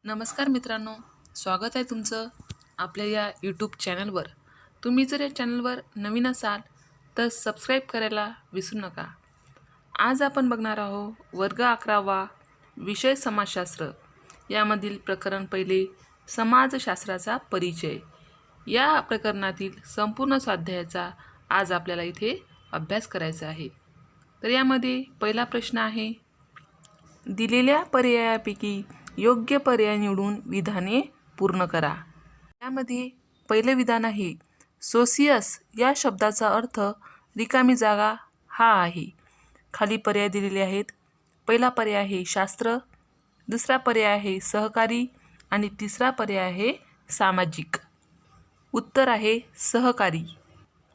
नमस्कार मित्रांनो, स्वागत आहे तुमचं आपल्या या यूट्यूब चॅनलवर. तुम्ही जर या चॅनलवर नवीन असाल तर सबस्क्राईब करायला विसरू नका. आज आपण बघणार आहोत वर्ग 11वा विषय समाजशास्त्र यामधील प्रकरण पहिले समाजशास्त्राचा परिचय. या प्रकरणातील संपूर्ण स्वाध्यायाचा आज आपल्याला इथे अभ्यास करायचा आहे. तर यामध्ये पहिला प्रश्न आहे, दिलेल्या पर्यायापैकी योग्य पर्याय निवडून विधाने पूर्ण करा. यामध्ये पहिले विधान आहे, सोसियस या शब्दाचा अर्थ रिकामी जागा हा आहे. खाली पर्याय दिलेले आहेत. पहिला पर्याय आहे शास्त्र, दुसरा पर्याय आहे सहकारी आणि तिसरा पर्याय आहे सामाजिक. उत्तर आहे सहकारी.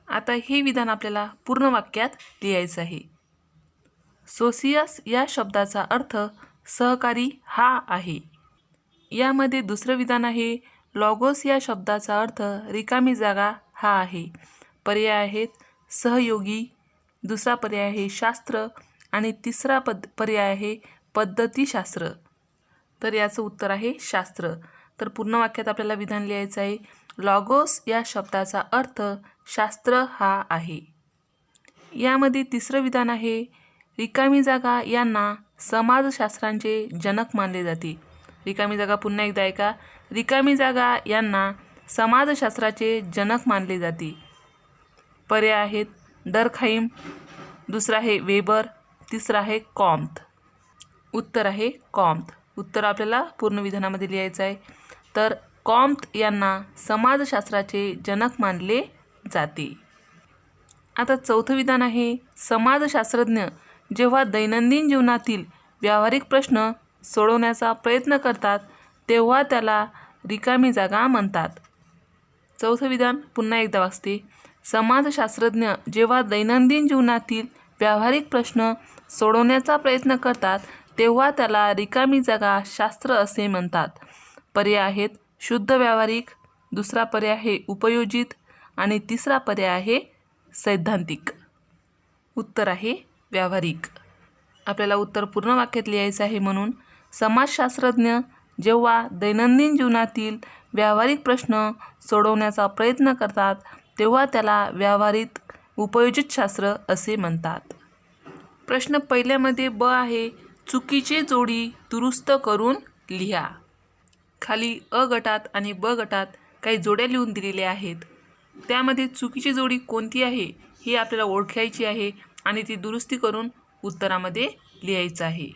आता हे विधान आपल्याला पूर्ण वाक्यात लिहायचं आहे. सोसियस या शब्दाचा अर्थ सहकारी हा आहे. यामध्ये दुसरं विधान आहे, लॉगोस या शब्दाचा अर्थ रिकामी जागा हा आहे. पर्याय आहेत सहयोगी, दुसरा पर्याय आहे शास्त्र आणि तिसरा पर्याय आहे पद्धतीशास्त्र. तर याचं उत्तर आहे शास्त्र. तर पूर्ण वाक्यात आपल्याला विधान लिहायचं आहे, लॉगोस या शब्दाचा अर्थ शास्त्र हा आहे. यामध्ये तिसरं विधान आहे, रिकामी जागा यांना समाजशास्त्रांचे जनक मानले जाते. रिकामी जागा पुन्हा एकदा ऐका, रिकामी जागा यांना समाजशास्त्राचे जनक मानले जाते. पर्याय आहेत डर्कहाइम, दुसरा आहे वेबर, तिसरा आहे कॉम्त. उत्तर आहे कॉम्त. उत्तर आपल्याला पूर्ण विधानामध्ये लिहायचं आहे. तर कॉम्त यांना समाजशास्त्राचे जनक मानले जाते. आता चौथं विधान आहे, समाजशास्त्रज्ञ जेव्हा दैनंदिन जीवनातील व्यावहारिक प्रश्न सोडवण्याचा प्रयत्न करतात तेव्हा त्याला रिकामी जागा म्हणतात. चौथं विधान पुन्हा एकदा वाचते, समाजशास्त्रज्ञ जेव्हा दैनंदिन जीवनातील व्यावहारिक प्रश्न सोडवण्याचा प्रयत्न करतात तेव्हा त्याला रिकामी जागा शास्त्र असे म्हणतात. पर्याय आहेत शुद्ध व्यावहारिक, दुसरा पर्याय आहे उपयोजित आणि तिसरा पर्याय आहे सैद्धांतिक. उत्तर आहे व्यावहारिक. आपल्याला उत्तर पूर्ण वाक्यात लिहायचं आहे. म्हणून समाजशास्त्रज्ञ जेव्हा दैनंदिन जीवनातील व्यावहारिक प्रश्न सोडवण्याचा प्रयत्न करतात तेव्हा त्याला व्यावहारिक उपयोजित शास्त्र असे म्हणतात. प्रश्न पहिल्यामध्ये ब आहे, चुकीचे जोडी दुरुस्त करून लिहा. खाली अ गटात आणि ब गटात काही जोड्या लिहून दिलेल्या आहेत. त्यामध्ये चुकीची जोडी कोणती आहे ही आपल्याला ओळखायची आहे आणि ती दुरुस्ती करून उत्तरामध्ये लिहायचं आहे.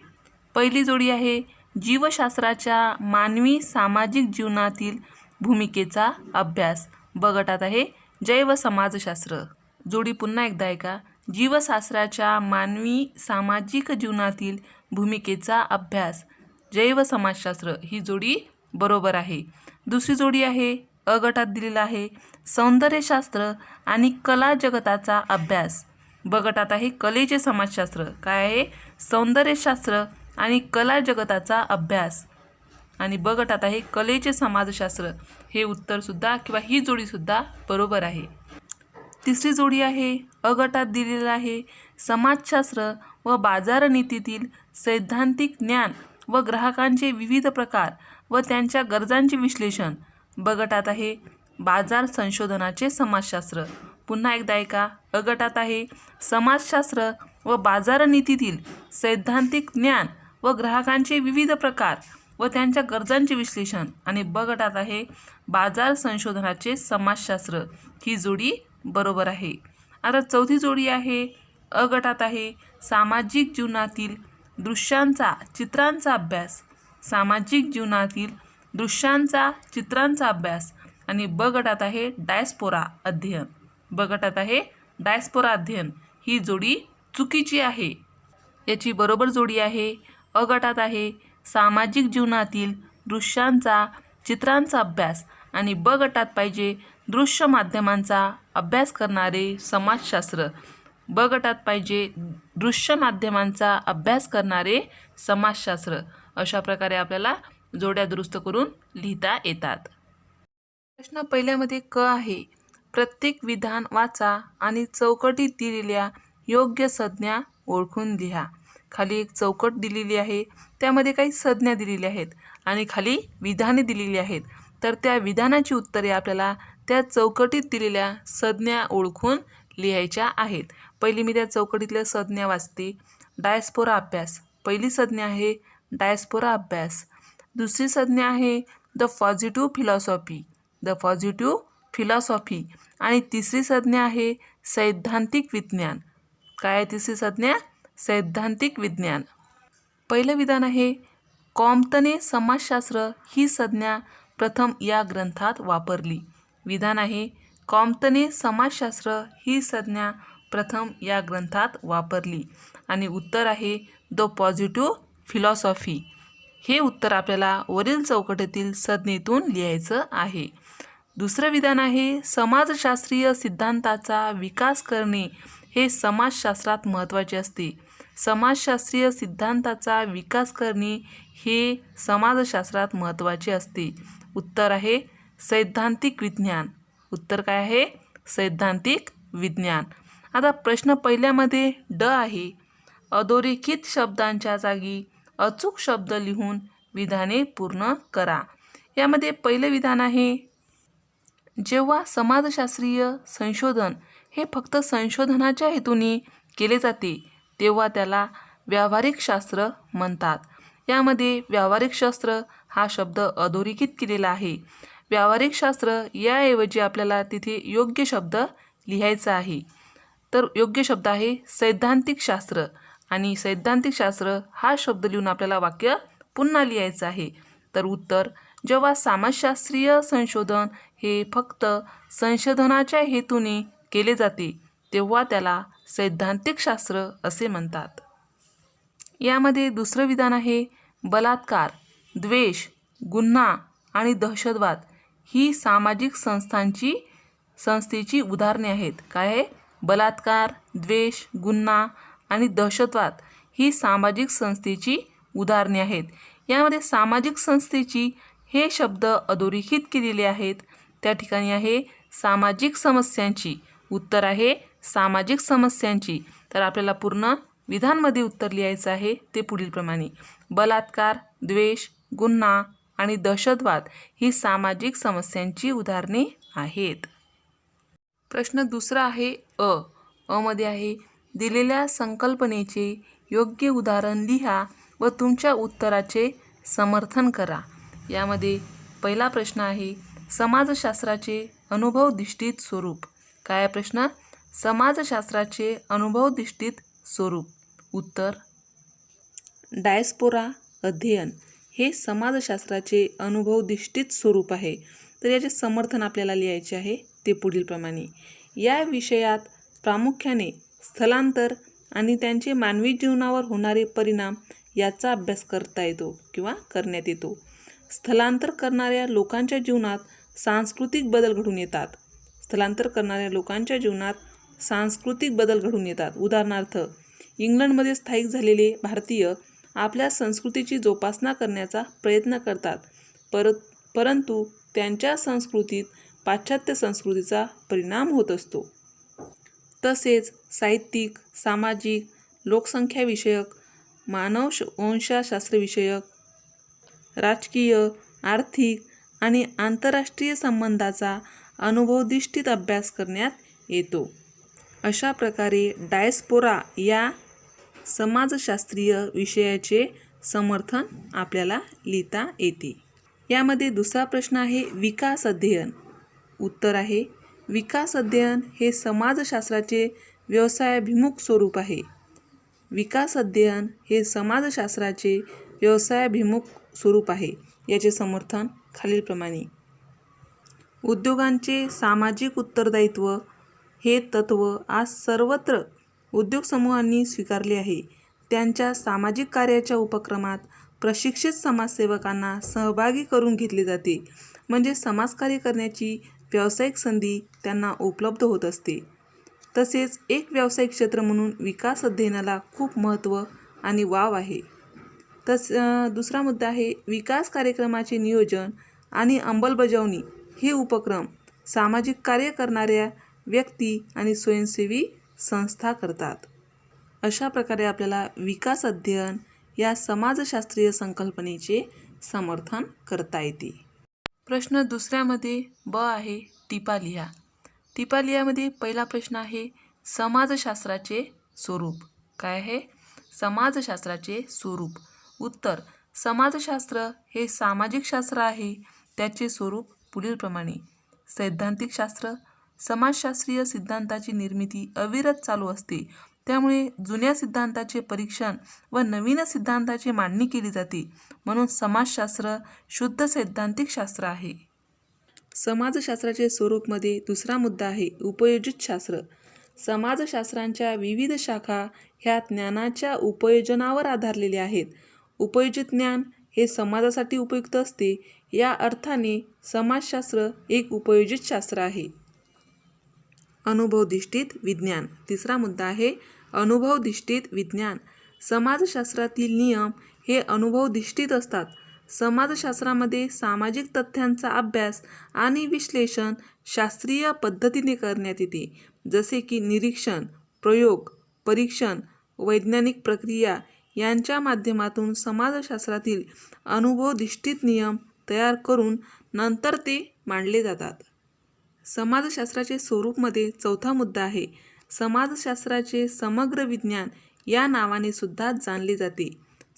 पहिली जोडी आहे, जीवशास्त्राच्या मानवी सामाजिक जीवनातील भूमिकेचा अभ्यास. ब गटात आहे जैव समाजशास्त्र. जोडी पुन्हा एकदा ऐका, जीवशास्त्राच्या मानवी सामाजिक जीवनातील भूमिकेचा अभ्यास जैव समाजशास्त्र. ही जोडी बरोबर आहे. दुसरी जोडी आहे, अ गटात दिलेला आहे, सौंदर्यशास्त्र आणि कला जगताचा अभ्यास. ब गटात आहे कलेचे समाजशास्त्र. काय आहे, सौंदर्यशास्त्र आणि कला जगताचा अभ्यास. आणि ब गटात आहे कलेचे समाजशास्त्र. हे उत्तरसुद्धा किंवा ही जोडीसुद्धा बरोबर आहे. तिसरी जोडी आहे, अ गटात दिलेला आहे, समाजशास्त्र व बाजारनीतीतील सैद्धांतिक ज्ञान व ग्राहकांचे विविध प्रकार व त्यांच्या गरजांचे विश्लेषण. ब गटात आहे बाजार संशोधनाचे समाजशास्त्र. पुन्हा एकदा ऐका, अ गटात आहे समाजशास्त्र व बाजारनीतीतील सैद्धांतिक ज्ञान व ग्राहकांचे विविध प्रकार व त्यांच्या गरजांचे विश्लेषण. आणि ब गटात आहे बाजार संशोधनाचे समाजशास्त्र. ही जोडी बरोबर आहे. आता चौथी जोडी आहे, अ गटात आहे सामाजिक जीवनातील दृश्यांचा चित्रांचा अभ्यास. सामाजिक जीवनातील दृश्यांचा चित्रांचा अभ्यास. आणि ब गटात आहे डायस्पोरा अध्ययन. ब गटात आहे डायस्पोरा अध्ययन. ही जोडी चुकीची आहे. याची बरोबर जोडी आहे, अ गटात आहे सामाजिक जीवनातील दृश्यांचा चित्रांचा अभ्यास आणि ब गटात पाहिजे दृश्य माध्यमांचा अभ्यास करणारे समाजशास्त्र. ब गटात पाहिजे दृश्य माध्यमांचा अभ्यास करणारे समाजशास्त्र. अशा प्रकारे आपल्याला जोड्या दुरुस्त करून लिहिता येतात. प्रश्न पहिल्यामध्ये क आहे, प्रत्येक विधान वाचा आणि चौकटीत दिलेल्या योग्य संज्ञा ओळखून लिहा. खाली एक चौकट दिलेली आहे, त्यामध्ये काही संज्ञा दिलेल्या आहेत आणि खाली विधाने दिलेली आहेत. तर त्या विधानाची उत्तरे आपल्याला त्या चौकटीत दिलेल्या संज्ञा ओळखून लिहायच्या आहेत. पहिली मी त्या चौकटीतल्या संज्ञा वाचते. डायस्पोरा अभ्यास. पहिली संज्ञा आहे डायस्पोरा अभ्यास. दुसरी संज्ञा आहे the positive philosophy. The positive philosophy. आणि तिसरी संज्ञा आहे सैद्धांतिक विज्ञान. काय आहे तिसरी संज्ञा? सैद्धांतिक विज्ञान. पहिलं विधान आहे कॉम्पटने समाजशास्त्र ही संज्ञा प्रथम या ग्रंथात वापरली. विधान आहे कॉम्पटने समाजशास्त्र ही संज्ञा प्रथम या ग्रंथात वापरली. आणि उत्तर आहे द पॉझिटिव्ह फिलॉसॉफी. हे उत्तर आपल्याला वरील चौकटीतील संज्ञेतून लिहायचं आहे. दुसरं विधान आहे समाजशास्त्रीय सिद्धांताचा विकास करणे हे समाजशास्त्रात महत्त्वाचे असते. समाजशास्त्रीय सिद्धांताचा विकास करणे हे समाजशास्त्रात महत्त्वाचे असते. उत्तर आहे सैद्धांतिक विज्ञान. उत्तर काय आहे? सैद्धांतिक विज्ञान. आता प्रश्न पहिल्यामध्ये ड आहे. अधोरेखित शब्दांच्या जागी अचूक शब्द लिहून विधाने पूर्ण करा. यामध्ये पहिलं विधान आहे जेव्हा समाजशास्त्रीय संशोधन हे फक्त संशोधनाच्या हेतूने केले जाते तेव्हा त्याला व्यावहारिक शास्त्र म्हणतात. यामध्ये व्यावहारिक शास्त्र हा शब्द अधोरेखित केलेला आहे. व्यावहारिक शास्त्र याऐवजी आपल्याला तिथे योग्य शब्द लिहायचा आहे. तर योग्य शब्द आहे सैद्धांतिक शास्त्र. आणि सैद्धांतिक शास्त्र हा शब्द लिहून आपल्याला वाक्य पुन्हा लिहायचं आहे. तर उत्तर जेव्हा समाजशास्त्रीय संशोधन हे फक्त संशोधनाच्या हेतूने केले जाते तेव्हा त्याला सैद्धांतिक शास्त्र असे म्हणतात. यामध्ये दुसरं विधान आहे बलात्कार, द्वेष, गुन्हा आणि दहशतवाद ही सामाजिक संस्थेची उदाहरणे आहेत. काय आहे? बलात्कार, द्वेष, गुन्हा आणि दहशतवाद ही सामाजिक संस्थेची उदाहरणे आहेत. यामध्ये सामाजिक संस्थेची हे शब्द अधोरेखित केलेले आहेत. त्या ठिकाणी आहे सामाजिक समस्यांची. उत्तर आहे सामाजिक समस्यांची. तर आपल्याला पूर्ण विधानमध्ये उत्तर लिहायचं आहे ते पुढीलप्रमाणे. बलात्कार, द्वेष, गुन्हा आणि दहशतवाद ही सामाजिक समस्यांची उदाहरणे आहेत. प्रश्न दुसरा आहे मध्ये आहे दिलेल्या संकल्पनेचे योग्य उदाहरण लिहा व तुमच्या उत्तराचे समर्थन करा. यामध्ये पहिला प्रश्न आहे समाजशास्त्राचे अनुभवधिष्ठित स्वरूप. काय प्रश्न? समाजशास्त्राचे अनुभवधिष्ठित स्वरूप. उत्तर डायस्पोरा अध्ययन हे समाजशास्त्राचे अनुभवधिष्ठित स्वरूप आहे. तर याचे समर्थन आपल्याला लिहायचे आहे ते पुढीलप्रमाणे. या विषयात प्रामुख्याने स्थलांतर आणि त्यांचे मानवी जीवनावर होणारे परिणाम याचा अभ्यास करता येतो किंवा करण्यात येतो. स्थलांतर करणाऱ्या लोकांच्या जीवनात सांस्कृतिक बदल घडून येतात. स्थलांतर करणाऱ्या लोकांच्या जीवनात सांस्कृतिक बदल घडून येतात. उदाहरणार्थ इंग्लंडमध्ये स्थायिक झालेले भारतीय आपल्या संस्कृतीची जोपासना करण्याचा प्रयत्न करतात, परंतु त्यांच्या संस्कृतीत पाश्चात्य संस्कृतीचा परिणाम होत असतो. तसेच साहित्यिक, सामाजिक, लोकसंख्याविषयक, मानववंशशास्त्रविषयक, राजकीय, आर्थिक आणि आंतरराष्ट्रीय संबंधाचा अनुभवधिष्ठित अभ्यास करण्यात येतो. अशा प्रकारे डायस्पोरा या समाजशास्त्रीय विषयाचे समर्थन आपल्याला लिहिता येते. यामध्ये दुसरा प्रश्न आहे विकास अध्ययन. उत्तर आहे विकास अध्ययन हे समाजशास्त्राचे व्यवसायाभिमुख स्वरूप आहे. विकास अध्ययन हे समाजशास्त्राचे व्यवसायाभिमुख स्वरूप आहे. याचे समर्थन खालीलप्रमाणे. उद्योगांचे सामाजिक उत्तरदायित्व हे तत्त्व आज सर्वत्र उद्योग समूहांनी स्वीकारले आहे. त्यांच्या सामाजिक कार्याच्या उपक्रमात प्रशिक्षित समाजसेवकांना सहभागी करून घेतले जाते. म्हणजे समाजकार्य करण्याची व्यावसायिक संधी त्यांना उपलब्ध होत असते. तसेच एक व्यावसायिक क्षेत्र म्हणून विकास अध्ययनाला खूप महत्त्व आणि वाव आहे. दुसरा मुद्दा आहे विकास कार्यक्रमाचे नियोजन आणि अंमलबजावणी हे उपक्रम सामाजिक कार्य करणाऱ्या व्यक्ती आणि स्वयंसेवी संस्था करतात. अशा प्रकारे आपल्याला विकास अध्ययन या समाजशास्त्रीय संकल्पनेचे समर्थन करता येते. प्रश्न दुसऱ्यामध्ये ब आहे, टिपा लिहा. टिपा लिहामध्ये पहिला प्रश्न आहे, समाजशास्त्राचे स्वरूप. काय आहे? समाजशास्त्राचे स्वरूप. उत्तर, समाजशास्त्र हे सामाजिक शास्त्र आहे. त्याचे स्वरूप पुढीलप्रमाणे: सैद्धांतिक शास्त्र. समाजशास्त्रीय सिद्धांताची निर्मिती अविरत चालू असते. त्यामुळे जुन्या सिद्धांताचे परीक्षण व नवीन सिद्धांताची मांडणी केली जाते. म्हणून समाजशास्त्र शुद्ध सैद्धांतिक शास्त्र आहे. समाजशास्त्राचे स्वरूपमध्ये दुसरा मुद्दा आहे, उपयोजित शास्त्र. समाजशास्त्रांच्या विविध शाखा ह्या ज्ञानाच्या उपयोजनावर आधारलेल्या आहेत. उपयोजित ज्ञान हे समाजासाठी उपयुक्त असते. या अर्थाने समाजशास्त्र एक उपयोजित शास्त्र आहे. अनुभवधिष्ठित विज्ञान. तिसरा मुद्दा आहे, अनुभवधिष्ठित विज्ञान. समाजशास्त्रातील नियम हे अनुभवधिष्ठित असतात. समाजशास्त्रामध्ये सामाजिक तथ्यांचा अभ्यास आणि विश्लेषण शास्त्रीय पद्धतीने करण्यात येते. जसे की निरीक्षण, प्रयोग, परीक्षण, वैज्ञानिक प्रक्रिया यांच्या माध्यमातून समाजशास्त्रातील अनुभवधिष्ठित नियम तयार करून नंतर ते मांडले जातात. समाजशास्त्राचे स्वरूपमध्ये चौथा मुद्दा आहे, समाजशास्त्राचे समग्र विज्ञान या नावाने सुद्धा जाणले जाते.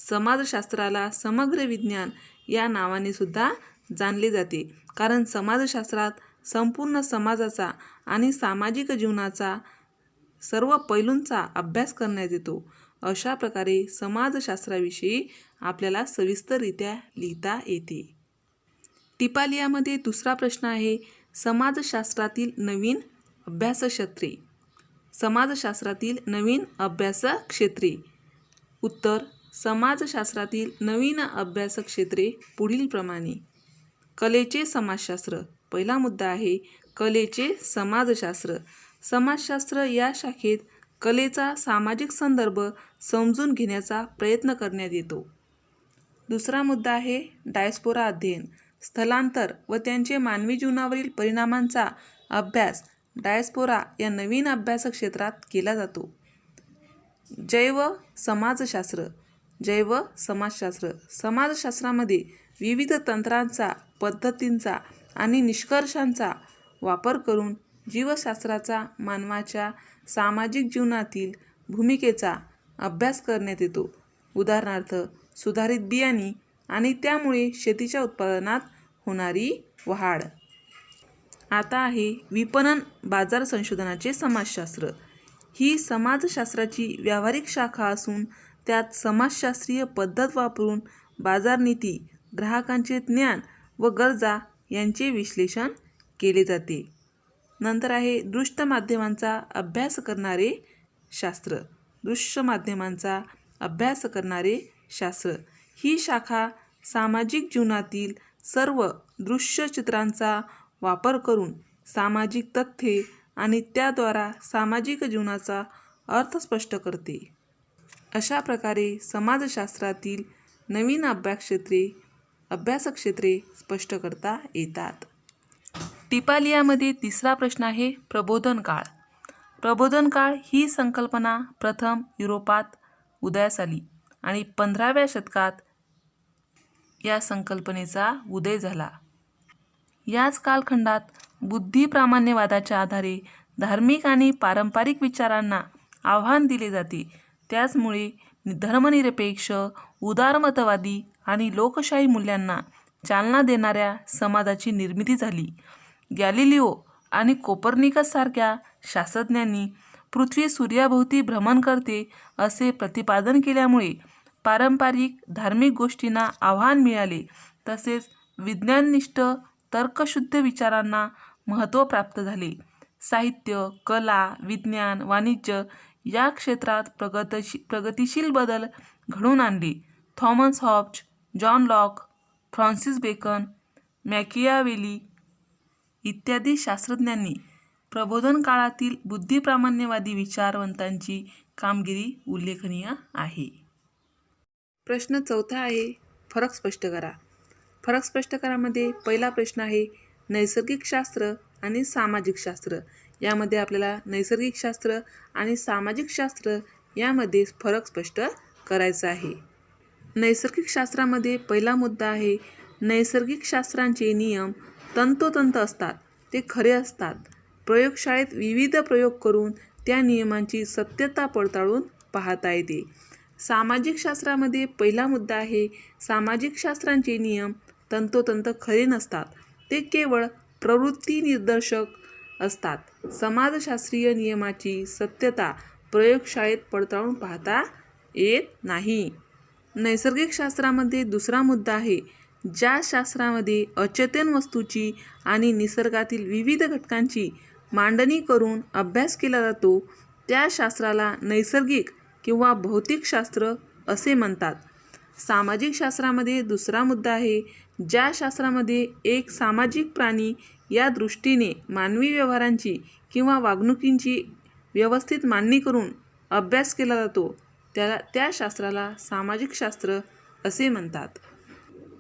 समाजशास्त्राला समग्र विज्ञान या नावाने सुद्धा जाणले जाते, कारण समाजशास्त्रात संपूर्ण समाजाचा आणि सामाजिक जीवनाचा सर्व पैलूंचा अभ्यास करण्यात येतो. अशा प्रकारे समाजशास्त्राविषयी आपल्याला सविस्तररित्या लिहिता येते. टिपा लिहामध्ये दुसरा प्रश्न आहे, समाजशास्त्रातील नवीन अभ्यासक्षेत्रे. समाजशास्त्रातील नवीन अभ्यासक्षेत्रे. उत्तर, समाजशास्त्रातील नवीन अभ्यासक्षेत्रे पुढीलप्रमाणे: कलेचे समाजशास्त्र. पहिला मुद्दा आहे, कलेचे समाजशास्त्र. समाजशास्त्र या शाखेत कलेचा सामाजिक संदर्भ समजून घेण्याचा प्रयत्न करण्यात येतो. दुसरा मुद्दा आहे, डायस्पोरा अध्ययन. स्थलांतर व त्यांचे मानवी जीवनावरील परिणामांचा अभ्यास डायस्पोरा या नवीन अभ्यासक्षेत्रात केला जातो. जैव समाजशास्त्र. जैव समाजशास्त्र. समाजशास्त्रामध्ये विविध तंत्रांचा, पद्धतींचा आणि निष्कर्षांचा वापर करून जीवशास्त्राचा मानवाच्या सामाजिक जीवनातील भूमिकेचा अभ्यास करण्यात येतो. उदाहरणार्थ, सुधारित बियाणे आणि त्यामुळे शेतीच्या उत्पादनात होणारी वाढ. आता आहे विपणन बाजार संशोधनाचे समाजशास्त्र. ही समाजशास्त्राची व्यावहारिक शाखा असून त्यात समाजशास्त्रीय पद्धत वापरून बाजारनीती, ग्राहकांचे ज्ञान व गरजा यांचे विश्लेषण केले जाते. नंतर आहे दृश्य माध्यमांचा अभ्यास करणारे शास्त्र. दृश्य माध्यमांचा अभ्यास करणारे शास्त्र. ही शाखा सामाजिक जीवनातील सर्व दृश्य चित्रांचा वापर करून सामाजिक तथ्ये आणि त्याद्वारा सामाजिक जीवनाचा अर्थ स्पष्ट करते. अशा प्रकारे समाजशास्त्रातील नवीन अभ्यासक्षेत्रे स्पष्ट करता येतात. टिपा लिहामध्ये तिसरा प्रश्न आहे, प्रबोधन काळ. प्रबोधन काळ ही संकल्पना प्रथम युरोपात उदयास आली आणि 15व्या शतकात या संकल्पनेचा उदय झाला. याच कालखंडात बुद्धिप्रामाण्यवादाच्या आधारे धार्मिक आणि पारंपरिक विचारांना आव्हान दिले जाते. त्याचमुळे धर्मनिरपेक्ष, उदारमतवादी आणि लोकशाही मूल्यांना चालना देणाऱ्या समाजाची निर्मिती झाली. गॅलिलिओ आणि कोपर्निकस सारख्या शास्त्रज्ञांनी पृथ्वी सूर्याभोवती भ्रमण करते असे प्रतिपादन केल्यामुळे पारंपरिक धार्मिक गोष्टींना आव्हान मिळाले. तसेच विज्ञाननिष्ठ तर्कशुद्ध विचारांना महत्त्व प्राप्त झाले. साहित्य, कला, विज्ञान, वाणिज्य या क्षेत्रात प्रगतिशील बदल घडवून आणले. Thomas Hobbes, John Locke, Francis Bacon, Machiavelli इत्यादी शास्त्रज्ञांनी प्रबोधन काळातील बुद्धिप्रामाण्यवादी विचारवंतांची कामगिरी उल्लेखनीय आहे. प्रश्न चौथा आहे, फरक स्पष्ट करा. फरक स्पष्ट करामध्ये पहिला प्रश्न आहे, नैसर्गिक शास्त्र आणि सामाजिक शास्त्र. यामध्ये आपल्याला नैसर्गिक शास्त्र आणि सामाजिक शास्त्र यामध्ये फरक स्पष्ट करायचा आहे. नैसर्गिक शास्त्रामध्ये पहिला मुद्दा आहे, नैसर्गिक शास्त्रांचे नियम तंतोतंत असतात, ते खरे असतात. प्रयोगशाळेत विविध प्रयोग करून त्या नियमांची सत्यता पडताळून पाहता येते. सामाजिक शास्त्रामध्ये पहिला मुद्दा आहे, सामाजिक शास्त्रांचे नियम तंतोतंत खरे नसतात, ते केवळ प्रवृत्ती निर्देशक असतात. समाजशास्त्रीय नियमाची सत्यता प्रयोगशाळेत पडताळून पाहता येत नाही. नैसर्गिक शास्त्रामध्ये दुसरा मुद्दा आहे, ज्या शास्त्रामध्ये अचेतन वस्तूची आणि निसर्गातील विविध घटकांची मांडणी करून अभ्यास केला जातो, त्या शास्त्राला नैसर्गिक किंवा भौतिकशास्त्र असे म्हणतात. सामाजिक शास्त्रामध्ये दुसरा मुद्दा आहे, ज्या शास्त्रामध्ये एक सामाजिक प्राणी या दृष्टीने मानवी व्यवहारांची किंवा वागणुकींची व्यवस्थित मांडणी करून अभ्यास केला जातो, त्या शास्त्राला सामाजिक शास्त्र असे म्हणतात.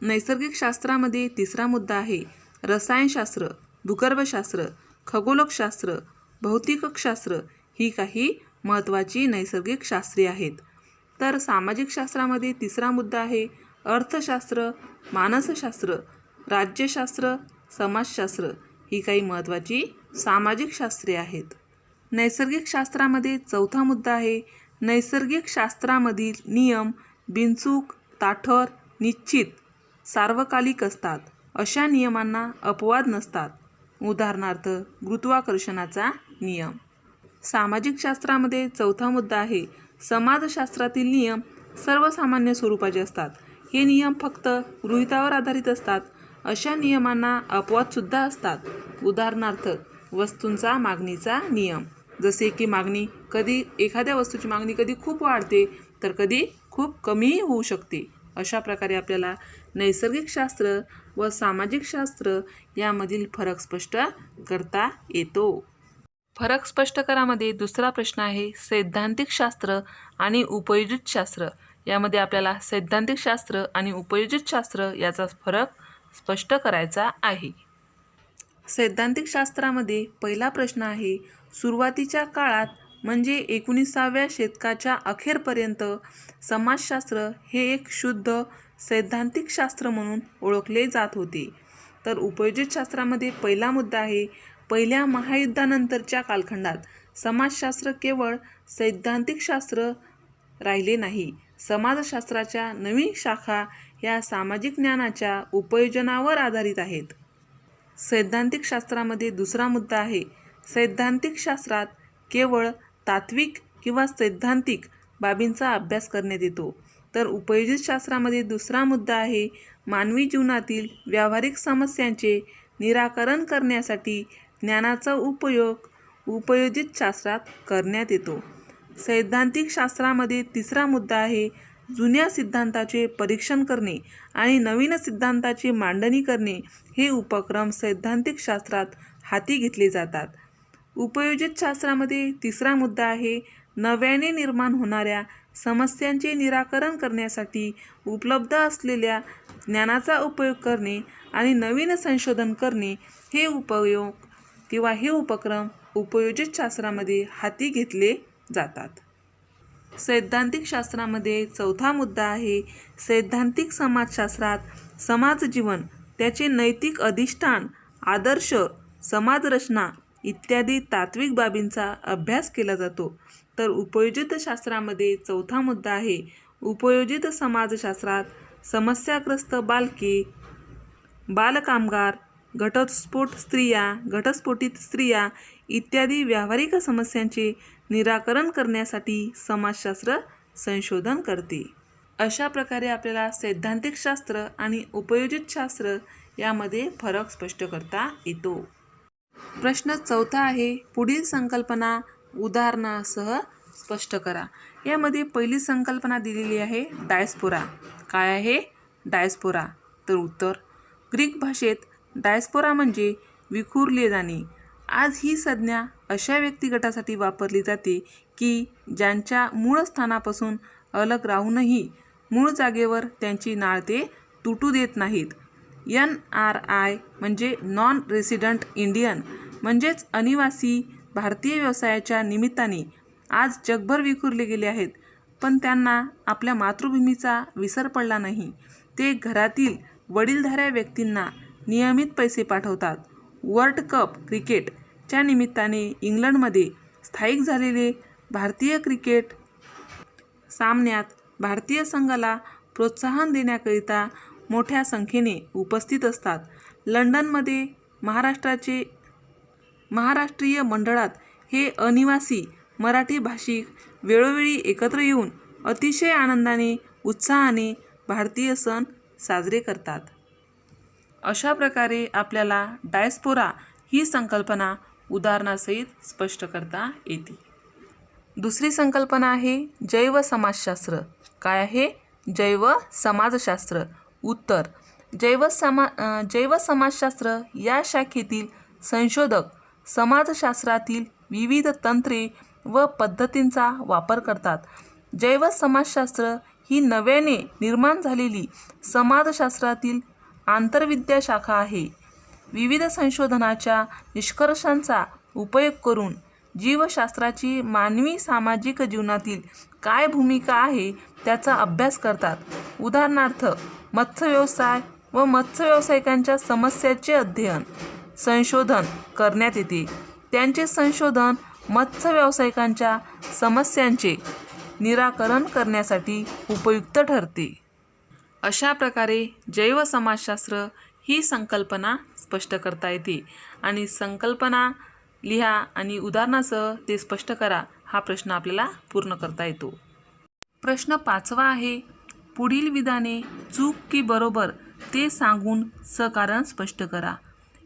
नैसर्गिक शास्त्रामध्ये तिसरा मुद्दा आहे, रसायनशास्त्र, भूगर्भशास्त्र, खगोलशास्त्र, भौतिकशास्त्र ही काही महत्त्वाची नैसर्गिक शास्त्रे आहेत. तर सामाजिक शास्त्रामध्ये तिसरा मुद्दा आहे, अर्थशास्त्र, मानसशास्त्र, राज्यशास्त्र, समाजशास्त्र ही काही महत्त्वाची सामाजिक शास्त्रे आहेत. नैसर्गिक शास्त्रामध्ये चौथा मुद्दा आहे, नैसर्गिक शास्त्रामधील नियम बिनचूक, ताठर, निश्चित, सार्वकालिक असतात. अशा नियमांना अपवाद नसतात. उदाहरणार्थ गुरुत्वाकर्षणाचा नियम. सामाजिक शास्त्रामध्ये चौथा मुद्दा आहे, समाजशास्त्रातील नियम सर्वसामान्य स्वरूपाचे असतात. हे नियम फक्त गृहीतावर आधारित असतात. अशा नियमांना अपवादसुद्धा असतात. उदाहरणार्थ वस्तूंचा मागणीचा नियम, जसे की एखाद्या वस्तूची मागणी कधी खूप वाढते तर कधी खूप कमीही होऊ शकते. अशा प्रकारे आपल्याला नैसर्गिक शास्त्र व सामाजिक शास्त्र यामधील फरक स्पष्ट करता येतो. फरक स्पष्ट करामध्ये दुसरा प्रश्न आहे, सैद्धांतिक शास्त्र आणि उपयोजित शास्त्र. यामध्ये आपल्याला सैद्धांतिक शास्त्र आणि उपयोजित शास्त्र याचा फरक स्पष्ट करायचा आहे. सैद्धांतिक शास्त्रामध्ये पहिला प्रश्न आहे, सुरुवातीच्या काळात म्हणजे 19व्या शतकाच्या अखेरपर्यंत समाजशास्त्र हे एक शुद्ध सैद्धांतिक शास्त्र म्हणून ओळखले जात होते. तर उपयोजित शास्त्रामध्ये पहिला मुद्दा आहे, पहिल्या महायुद्धानंतरच्या कालखंडात समाजशास्त्र केवळ सैद्धांतिक शास्त्र राहिले नाही. समाजशास्त्राच्या नवीन शाखा या सामाजिक ज्ञानाच्या उपयोजनावर आधारित आहेत. सैद्धांतिक शास्त्रामध्ये दुसरा मुद्दा आहे, सैद्धांतिक शास्त्रात केवळ तात्विक किंवा सैद्धांतिक बाबींचा अभ्यास करण्यात येतो. तर उपयोजित शास्त्रामध्ये दुसरा मुद्दा आहे, मानवी जीवनातील व्यावहारिक समस्यांचे निराकरण करण्यासाठी ज्ञानाचा उपयोग उपयोजित शास्त्रात करण्यात येतो. सैद्धांतिक शास्त्रामध्ये तिसरा मुद्दा आहे, जुन्या सिद्धांताचे परीक्षण करणे आणि नवीन सिद्धांताची मांडणी करणे हे उपक्रम सैद्धांतिक शास्त्रात हाती घेतले जातात. उपयोजित शास्त्रामध्ये तिसरा मुद्दा आहे, नव्याने निर्माण होणाऱ्या समस्यांचे निराकरण करण्यासाठी उपलब्ध असलेल्या ज्ञानाचा उपयोग करणे आणि नवीन संशोधन करणे हे उपक्रम उपयोजित शास्त्रामध्ये हाती घेतले जातात. सैद्धांतिक शास्त्रामध्ये चौथा मुद्दा आहे, सैद्धांतिक समाजशास्त्रात समाजजीवन, त्याचे नैतिक अधिष्ठान, आदर्श, समाजरचना इत्यादी तात्विक बाबींचा अभ्यास केला जातो. तर उपयोजित शास्त्रामध्ये चौथा मुद्दा आहे, उपयोजित समाजशास्त्रात समस्याग्रस्त बालके, बालकामगार, घटस्फोटित स्त्रिया इत्यादी व्यावहारिक समस्यांचे निराकरण करण्यासाठी समाजशास्त्र संशोधन करते. अशा प्रकारे आपल्याला सैद्धांतिक शास्त्र आणि उपयोजित शास्त्र यामध्ये फरक स्पष्ट करता येतो. प्रश्न चौथा आहे, पुढील संकल्पना उदाहरणासह स्पष्ट करा. यामध्ये पहिली संकल्पना दिलेली आहे, डायस्पोरा. काय आहे डायस्पोरा? तर उत्तर, ग्रीक भाषेत डायस्पोरा म्हणजे विखुरले जाणे. आज ही संज्ञा अशा व्यक्तिगटासाठी वापरली जाते की ज्यांच्या मूळ स्थानापासून अलग राहूनही मूळ जागेवर त्यांची नाळते तुटू देत नाहीत. NRI म्हणजे नॉन रेसिडेंट इंडियन, म्हणजेच अनिवासी भारतीय व्यवसायाच्या निमित्ताने आज जगभर विखुरले गेले आहेत. पण त्यांना आपल्या मातृभूमीचा विसर पडला नाही. ते घरातील वडीलधाऱ्या व्यक्तींना नियमित पैसे पाठवतात. वर्ल्ड कप क्रिकेटच्या निमित्ताने इंग्लंडमध्ये स्थायिक झालेले भारतीय क्रिकेट सामन्यात भारतीय संघाला प्रोत्साहन देण्याकरिता मोठ्या संख्येने उपस्थित असतात. लंडनमध्ये महाराष्ट्रीय मंडळात हे अनिवासी मराठी भाषिक वेळोवेळी एकत्र येऊन अतिशय आनंदाने उत्साहाने भारतीय सण साजरे करतात. अशा प्रकारे आपल्याला डायस्पोरा ही संकल्पना उदाहरणासहित स्पष्ट करता येते. दुसरी संकल्पना आहे जैव समाजशास्त्र. काय आहे? जैव समाजशास्त्र. उत्तर, जैव समाजशास्त्र या शाखेतील संशोधक समाजशास्त्रातील विविध तंत्रे व पद्धतींचा वापर करतात. जैव समाजशास्त्र ही नव्याने निर्माण झालेली समाजशास्त्रातील आंतरविद्या शाखा आहे. विविध संशोधनाच्या निष्कर्षांचा उपयोग करून जीवशास्त्राची मानवी सामाजिक जीवनातील काय भूमिका आहे त्याचा अभ्यास करतात. उदाहरणार्थ, मत्स्य व्यवसाय व मत्स्य व्यावसायिकांच्या समस्यांचे अध्ययन, संशोधन करण्यात येते. त्यांचे संशोधन मत्स्य व्यावसायिकांच्या समस्यांचे निराकरण करण्यासाठी उपयुक्त ठरते. अशा प्रकारे जैव समाजशास्त्र ही संकल्पना स्पष्ट करता येते. आणि संकल्पना लिहा आणि उदाहरणासह ते स्पष्ट करा हा प्रश्न आपल्याला पूर्ण करता येतो. प्रश्न 5वा आहे, पुढील विधाने चूक की बरोबर ते सांगून सकारण स्पष्ट करा.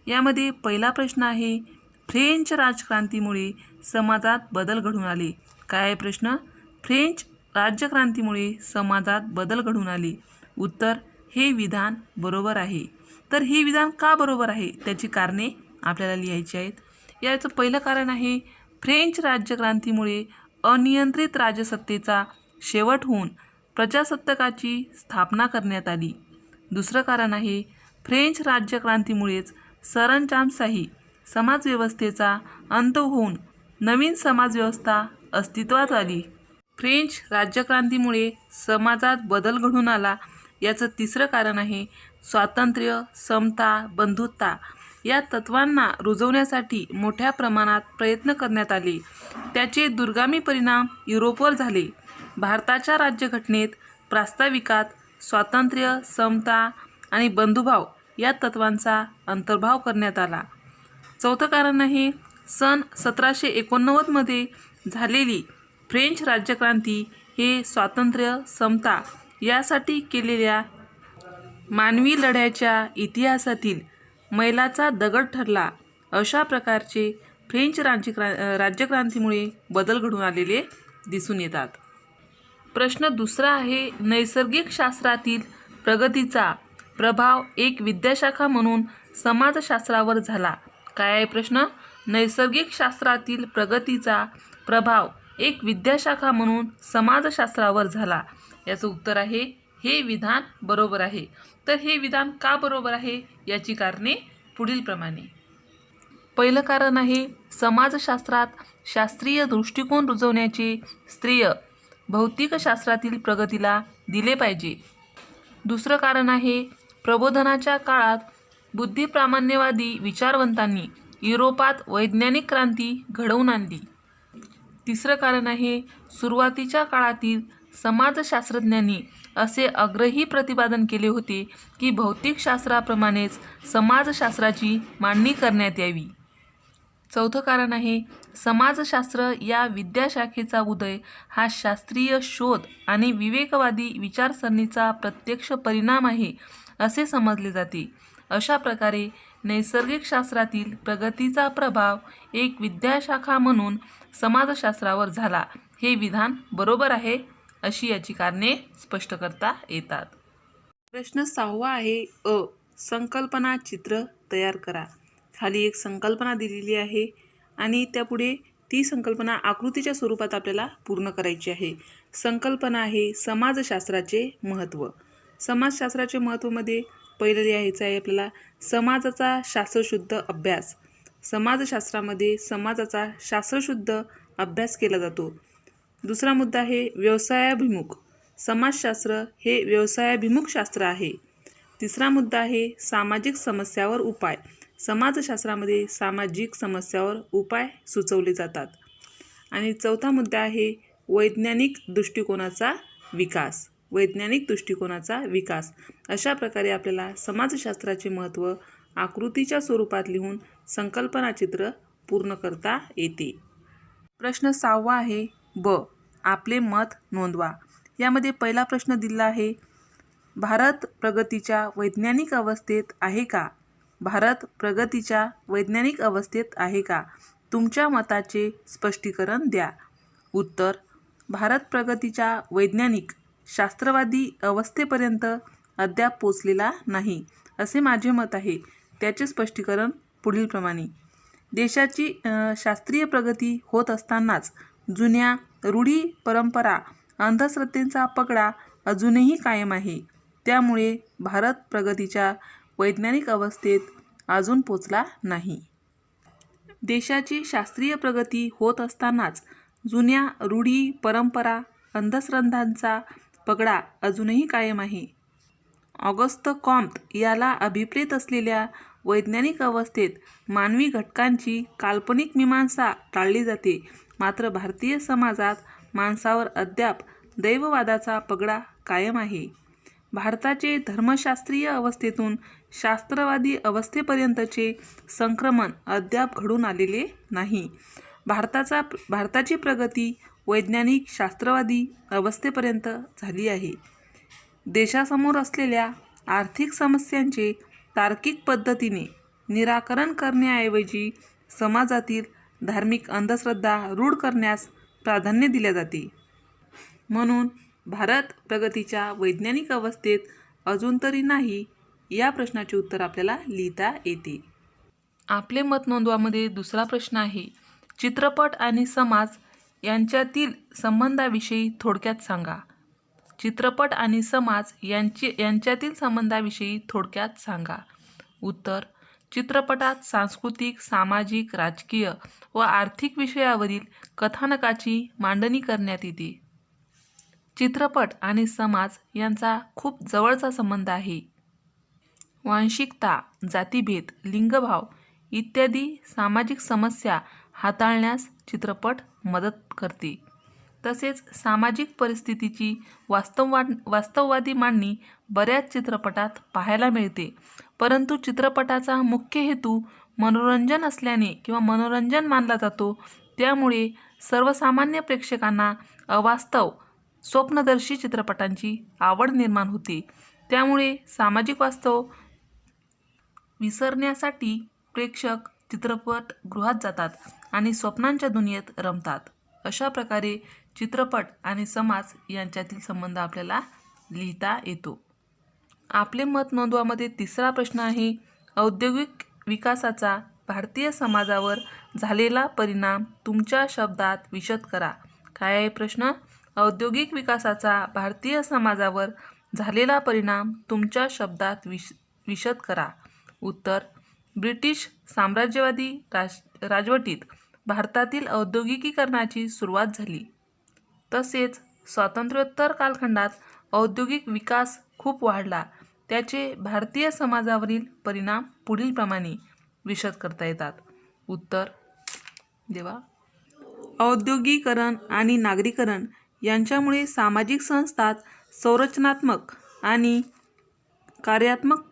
यामध्ये पहिला प्रश्न आहे, फ्रेंच राजक्रांतीमुळे समाजात बदल घडून आले. काय आहे प्रश्न? फ्रेंच राज्यक्रांतीमुळे समाजात बदल घडून आले. उत्तर, हे विधान बरोबर आहे. तर हे विधान का बरोबर आहे त्याची कारणे आपल्याला लिहायची आहेत. याचं पहिलं कारण आहे, फ्रेंच राज्यक्रांतीमुळे अनियंत्रित राजसत्तेचा शेवट होऊन प्रजासत्ताकाची स्थापना करण्यात आली. दुसरं कारण आहे, फ्रेंच राज्यक्रांतीमुळेच सरंजामशाही समाजव्यवस्थेचा अंत होऊन नवीन समाजव्यवस्था अस्तित्वात आली. फ्रेंच राज्यक्रांतीमुळे समाजात बदल घडून आला. याचं तिसरं कारण आहे, स्वातंत्र्य, समता, बंधुता या तत्त्वांना रुजवण्यासाठी मोठ्या प्रमाणात प्रयत्न करण्यात आले. त्याचे दूरगामी परिणाम युरोपवर झाले. भारताच्या राज्यघटनेत प्रास्ताविकात स्वातंत्र्य, समता आणि बंधुभाव या तत्त्वांचा अंतर्भाव करण्यात आला. चौथं कारण आहे, सन 1789 मध्ये झालेली फ्रेंच राज्यक्रांती हे स्वातंत्र्य, समता यासाठी केलेल्या मानवी लढ्याच्या इतिहासातील मैलाचा दगड ठरला. अशा प्रकारचे फ्रेंच राज्यक्रांतीमुळे बदल घडून आलेले दिसून येतात. प्रश्न दुसरा आहे, नैसर्गिक शास्त्रातील प्रगतीचा प्रभाव एक विद्याशाखा म्हणून समाजशास्त्रावर झाला. काय आहे प्रश्न? नैसर्गिक शास्त्रातील प्रगतीचा प्रभाव एक विद्याशाखा म्हणून समाजशास्त्रावर झाला. याचं उत्तर आहे, हे विधान बरोबर आहे. तर हे विधान का बरोबर आहे याची कारणे पुढील प्रमाणे. पहिलं कारण आहे, समाजशास्त्रात शास्त्रीय दृष्टिकोन रुजवण्याचे श्रेय भौतिकशास्त्रातील प्रगतीला दिले पाहिजे. दुसरं कारण आहे, प्रबोधनाच्या काळात बुद्धिप्रामाण्यवादी विचारवंतांनी युरोपात वैज्ञानिक क्रांती घडवून आणली. तिसरं कारण आहे, सुरुवातीच्या काळातील समाजशास्त्रज्ञांनी असे आग्रही प्रतिपादन केले होते की भौतिकशास्त्राप्रमाणेच समाजशास्त्राची मांडणी करण्यात यावी. चौथं कारण आहे, समाजशास्त्र या विद्याशाखेचा उदय हा शास्त्रीय शोध आणि विवेकवादी विचारसरणीचा प्रत्यक्ष परिणाम आहे असे समजले जाते. अशा प्रकारे नैसर्गिक शास्त्रातील प्रगतीचा प्रभाव एक विद्याशाखा म्हणून समाजशास्त्रावर झाला. हे विधान बरोबर आहे अशी याची कारणे स्पष्ट करता येतात. प्रश्न 6वा आहे, संकल्पना चित्र तयार करा. खाली एक संकल्पना दिलेली आहे आणि त्यापुढे ती संकल्पना आकृतीच्या स्वरूपात आपल्याला पूर्ण करायची आहे. संकल्पना आहे समाजशास्त्राचे महत्त्व. समाजशास्त्राचे महत्त्वामध्ये पहिलं लिहायचं आहे आपल्याला, समाजाचा शास्त्रशुद्ध अभ्यास. समाजशास्त्रामध्ये समाजाचा शास्त्रशुद्ध अभ्यास केला जातो. दुसरा मुद्दा आहे व्यवसायाभिमुख. समाजशास्त्र हे व्यवसायाभिमुख शास्त्र आहे. तिसरा मुद्दा आहे सामाजिक समस्यावर उपाय. समाजशास्त्रामध्ये सामाजिक समस्यावर उपाय सुचवले जातात. आणि चौथा मुद्दा आहे वैज्ञानिक दृष्टिकोनाचा विकास. वैज्ञानिक दृष्टिकोनाचा विकास. अशा प्रकारे आपल्याला समाजशास्त्राचे महत्त्व आकृतीच्या स्वरूपात लिहून संकल्पनाचित्र पूर्ण करता येते. प्रश्न 6वा आहे ब. आपले मत नोंदवा. यामध्ये पहिला प्रश्न दिला आहे भारत प्रगतीच्या वैज्ञानिक अवस्थेत आहे का? भारत प्रगतीच्या वैज्ञानिक अवस्थेत आहे का? तुमच्या मताचे स्पष्टीकरण द्या. उत्तर: भारत प्रगतीच्या वैज्ञानिक शास्त्रवादी अवस्थेपर्यंत अद्याप पोचलेला नाही असे माझे मत आहे. त्याचे स्पष्टीकरण पुढीलप्रमाणे: देशाची शास्त्रीय प्रगती होत असतानाच जुन्या रूढी परंपरा अंधश्रद्धेचा पगडा अजूनही कायम आहे. त्यामुळे भारत प्रगतीच्या वैज्ञानिक अवस्थेत अजून पोचला नाही. देशाची शास्त्रीय प्रगती होत असतानाच जुन्या रूढी परंपरा अंधश्रद्धांचा पगडा अजूनही कायम आहे. ऑगस्ट कॉम्ट याला अभिप्रेत असलेल्या वैज्ञानिक अवस्थेत मानवी घटकांची काल्पनिक मीमांसा टाळली जाते. मात्र भारतीय समाजात माणसावर अद्याप दैववादाचा पगडा कायम आहे. भारताचे धर्मशास्त्रीय अवस्थेतून शास्त्रवादी अवस्थेपर्यंतचे संक्रमण अद्याप घडून आलेले नाही. भारताची प्रगती वैज्ञानिक शास्त्रवादी अवस्थेपर्यंत झाली आहे. देशासमोर असलेल्या आर्थिक समस्यांचे तार्किक पद्धतीने निराकरण करण्याऐवजी समाजातील धार्मिक अंधश्रद्धा रूढ करण्यास प्राधान्य दिले जाते. म्हणून भारत प्रगतीच्या वैज्ञानिक अवस्थेत अजून तरी नाही या प्रश्नाचे उत्तर आपल्याला लिहिता येते. आपले मत नोंदवामध्ये दुसरा प्रश्न आहे चित्रपट आणि समाज यांच्यातील संबंधाविषयी थोडक्यात सांगा. चित्रपट आणि समाज यांच्यातील संबंधाविषयी थोडक्यात सांगा. उत्तर: चित्रपटात सांस्कृतिक, सामाजिक, राजकीय व आर्थिक विषयावरील कथानकाची मांडणी करण्यात येते. चित्रपट आणि समाज यांचा खूप जवळचा संबंध आहे. वांशिकता, जातीभेद, लिंगभाव इत्यादी सामाजिक समस्या हाताळण्यास चित्रपट मदत करते. तसेच सामाजिक परिस्थितीची वास्तववादी मांडणी बऱ्याच चित्रपटात पाहायला मिळते. परंतु चित्रपटाचा मुख्य हेतू मनोरंजन असल्याने किंवा मनोरंजन मानला जातो. त्यामुळे सर्वसामान्य प्रेक्षकांना अवास्तव, स्वप्नदर्शी चित्रपटांची आवड निर्माण होते. त्यामुळे सामाजिक वास्तव विसरण्यासाठी प्रेक्षक चित्रपटगृहात जातात आणि स्वप्नांच्या दुनियेत रमतात. अशा प्रकारे चित्रपट आणि समाज यांच्यातील संबंध आपल्याला लिहिता येतो. आपले मत नोंदवामध्ये तिसरा प्रश्न आहे औद्योगिक विकासाचा भारतीय समाजावर झालेला परिणाम तुमच्या शब्दात विशद करा. काय आहे प्रश्न? औद्योगिक विकासाचा भारतीय समाजावर झालेला परिणाम तुमच्या शब्दात विशद करा. उत्तर: ब्रिटिश साम्राज्यवादी राजवटीत भारतातील औद्योगिकीकरणाची सुरुवात झाली. तसेच स्वातंत्र्योत्तर कालखंडात औद्योगिक विकास खूप वाढला. त्याचे भारतीय समाजावरील परिणाम पुढीलप्रमाणे विशद करता येतात. उत्तर देवा. औद्योगिकीकरण आणि नागरीकरण यांच्यामुळे सामाजिक संस्थात संरचनात्मक आणि कार्यात्मक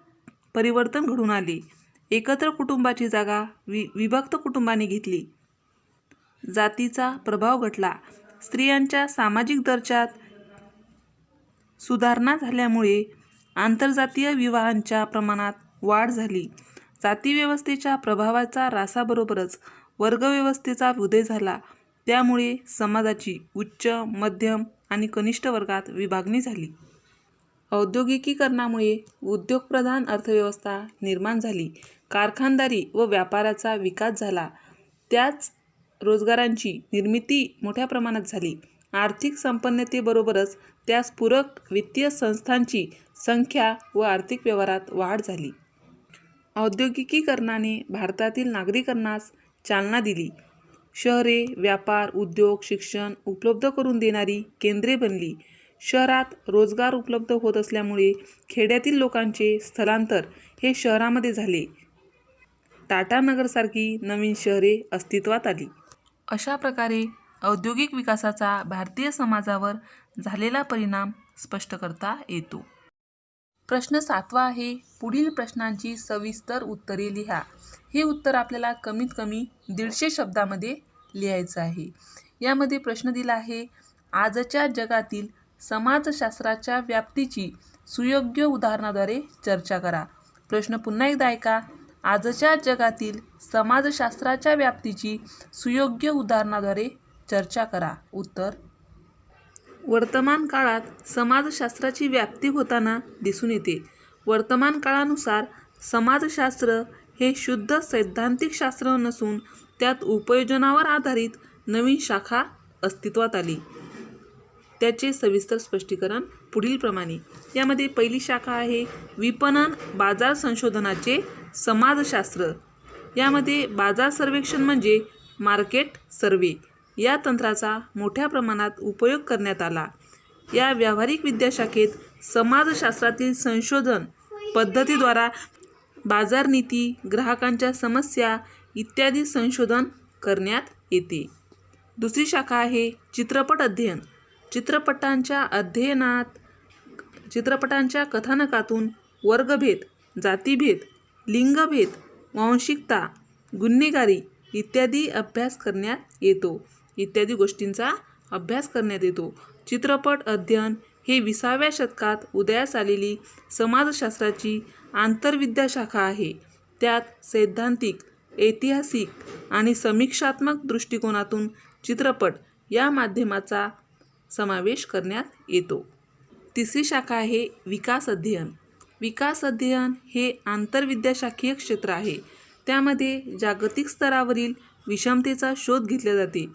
परिवर्तन घडून आले. एकत्र कुटुंबाची जागा विभक्त कुटुंबाने घेतली. जातीचा प्रभाव घटला. स्त्रियांच्या सामाजिक दर्जात सुधारणा झाल्यामुळे आंतरजातीय विवाहांच्या प्रमाणात वाढ झाली. जातीव्यवस्थेच्या प्रभावाचा ऱ्हासाबरोबरच वर्गव्यवस्थेचा उदय झाला. त्यामुळे समाजाची उच्च, मध्यम आणि कनिष्ठ वर्गात विभागणी झाली. औद्योगिकीकरणामुळे उद्योगप्रधान अर्थव्यवस्था निर्माण झाली. कारखानदारी व व्यापाराचा विकास झाला. त्याच रोजगारांची निर्मिती मोठ्या प्रमाणात झाली. आर्थिक संपन्नतेबरोबरच त्यास पूरक वित्तीय संस्थांची संख्या व आर्थिक व्यवहारात वाढ झाली. औद्योगिकीकरणाने भारतातील नागरीकरणास चालना दिली. शहरे व्यापार, उद्योग, शिक्षण उपलब्ध करून देणारी केंद्रे बनली. शहरात रोजगार उपलब्ध होत असल्यामुळे खेड्यातील लोकांचे स्थलांतर हे शहरामध्ये झाले. टाटा नगरसारखी नवीन शहरे अस्तित्वात आली. अशा प्रकारे औद्योगिक विकासाचा भारतीय समाजावर झालेला परिणाम स्पष्ट करता येतो. प्रश्न 7वा आहे. पुढील प्रश्नांची सविस्तर उत्तरे लिहा. हे उत्तर आपल्याला कमीत कमी 150 शब्दामध्ये लिहायचं आहे. यामध्ये प्रश्न दिला आहे, आजच्या जगातील समाजशास्त्राच्या व्याप्तीची सुयोग्य उदाहरणाद्वारे चर्चा करा. प्रश्न पुन्हा एकदा ऐका. आजच्या जगातील समाजशास्त्राच्या व्याप्तीची सुयोग्य उदाहरणाद्वारे चर्चा करा. उत्तर, वर्तमान काळात समाजशास्त्राची व्याप्ती होताना दिसून येते. वर्तमान काळानुसार समाजशास्त्र हे शुद्ध सैद्धांतिक शास्त्र नसून त्यात उपयोजनावर आधारित नवीन शाखा अस्तित्वात आली. त्याचे सविस्तर स्पष्टीकरण पुढीलप्रमाणे. यामध्ये पहिली शाखा आहे विपणन बाजार संशोधनाचे समाजशास्त्र. यामध्ये बाजार सर्वेक्षण म्हणजे मार्केट सर्वे या तंत्राचा मोठ्या प्रमाणात उपयोग करण्यात आला. या व्यावहारिक विद्याशाखेत समाजशास्त्रातील संशोधन पद्धतीद्वारा बाजार नीती, ग्राहकांच्या समस्या इत्यादी संशोधन करण्यात येते. दुसरी शाखा आहे चित्रपट अध्ययन. चित्रपटांच्या कथानकातून वर्गभेद, जातीभेद, लिंगभेद, वांशिकता, गुन्हेगारी इत्यादी गोष्टींचा अभ्यास करण्यात येतो. चित्रपट अध्ययन हे 20व्या शतकात उदयास आलेली समाजशास्त्राची आंतरविद्या शाखा आहे. त्यात सैद्धांतिक, ऐतिहासिक आणि समीक्षात्मक दृष्टिकोनातून चित्रपट या माध्यमाचा समावेश करण्यात येतो. तिसरी शाखा आहे विकास अध्ययन. विकास अध्ययन हे आंतरविद्याशाखीय क्षेत्र आहे. त्यामध्ये जागतिक स्तरावरील विषमतेचा शोध घेतला जाते.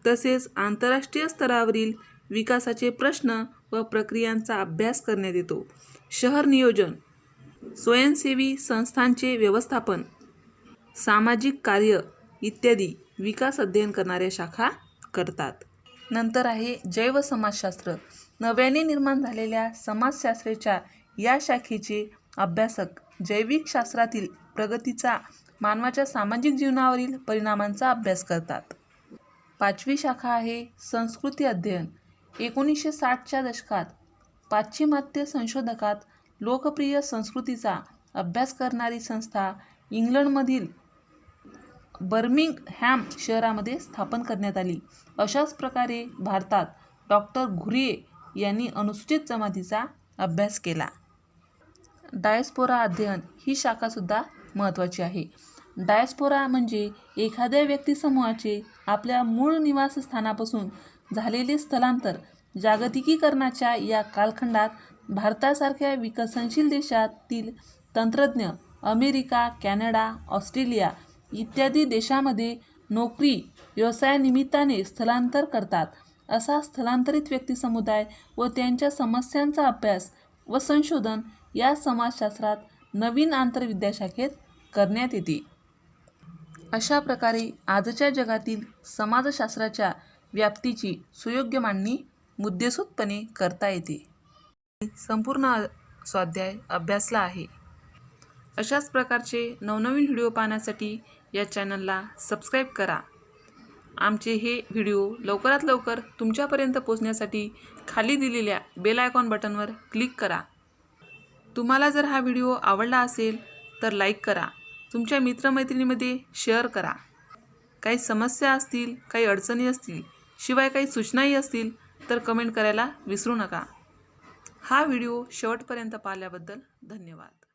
तसेच आंतरराष्ट्रीय स्तरावरील विकासाचे प्रश्न व प्रक्रियांचा अभ्यास करण्यात येतो. शहर नियोजन, स्वयंसेवी संस्थांचे व्यवस्थापन, सामाजिक कार्य इत्यादी विकास अध्ययन करणाऱ्या शाखा करतात. नंतर आहे जैव समाजशास्त्र. नव्याने निर्माण झालेल्या समाजशास्त्राच्या या शाखेचे अभ्यासक जैविक शास्त्रातील प्रगतीचा मानवाच्या सामाजिक जीवनावरील परिणामांचा अभ्यास करतात. 5वी शाखा आहे संस्कृती अध्ययन. 1960च्या दशकात पाश्चिमात्य संशोधकात लोकप्रिय संस्कृतीचा अभ्यास करणारी संस्था इंग्लंडमधील बर्मिंगहॅम शहरामध्ये स्थापन करण्यात आली. अशाच प्रकारे भारतात डॉक्टर घुरिये यांनी अनुसूचित जमातीचा अभ्यास केला. डायस्पोरा अध्ययन ही शाखासुद्धा महत्त्वाची आहे. डायस्पोरा म्हणजे एखाद्या व्यक्तिसमूहाचे आपल्या मूळ निवासस्थानापासून झालेले स्थलांतर. जागतिकीकरणाच्या या कालखंडात भारतासारख्या विकसनशील देशातील तंत्रज्ञ अमेरिका, कॅनडा, ऑस्ट्रेलिया इत्यादी देशांमध्ये नोकरी, व्यवसायानिमित्ताने स्थलांतर करतात. असा स्थलांतरित व्यक्तिसमुदाय व त्यांच्या समस्यांचा अभ्यास व संशोधन या समाजशास्त्रात नवीन आंतरविद्याशाखेत करण्यात येते. अशा प्रकारे आजच्या जगातील समाजशास्त्राच्या व्याप्तीची सुयोग्य मांडणी मुद्देसूदपणे करता येते. संपूर्ण स्वाध्याय अभ्यासला आहे. अशाच प्रकारचे नवनवीन व्हिडिओ पाहण्यासाठी या चॅनलला सबस्क्राईब करा. आमचे हे व्हिडिओ लवकरात लवकर तुमच्यापर्यंत पोहोचण्यासाठी खाली दिलेल्या बेल आयकॉन बटनवर क्लिक करा. तुम्हाला जर हा व्हिडिओ आवडला असेल तर लाईक करा. तुमच्या मित्रमैत्रिणींमध्ये शेअर करा. काही समस्या असतील, काही अडचणी असतील, शिवाय काही सूचनाही असतील तर कमेंट करायला विसरू नका. हा व्हिडिओ शेवटपर्यंत पाहिल्याबद्दल धन्यवाद.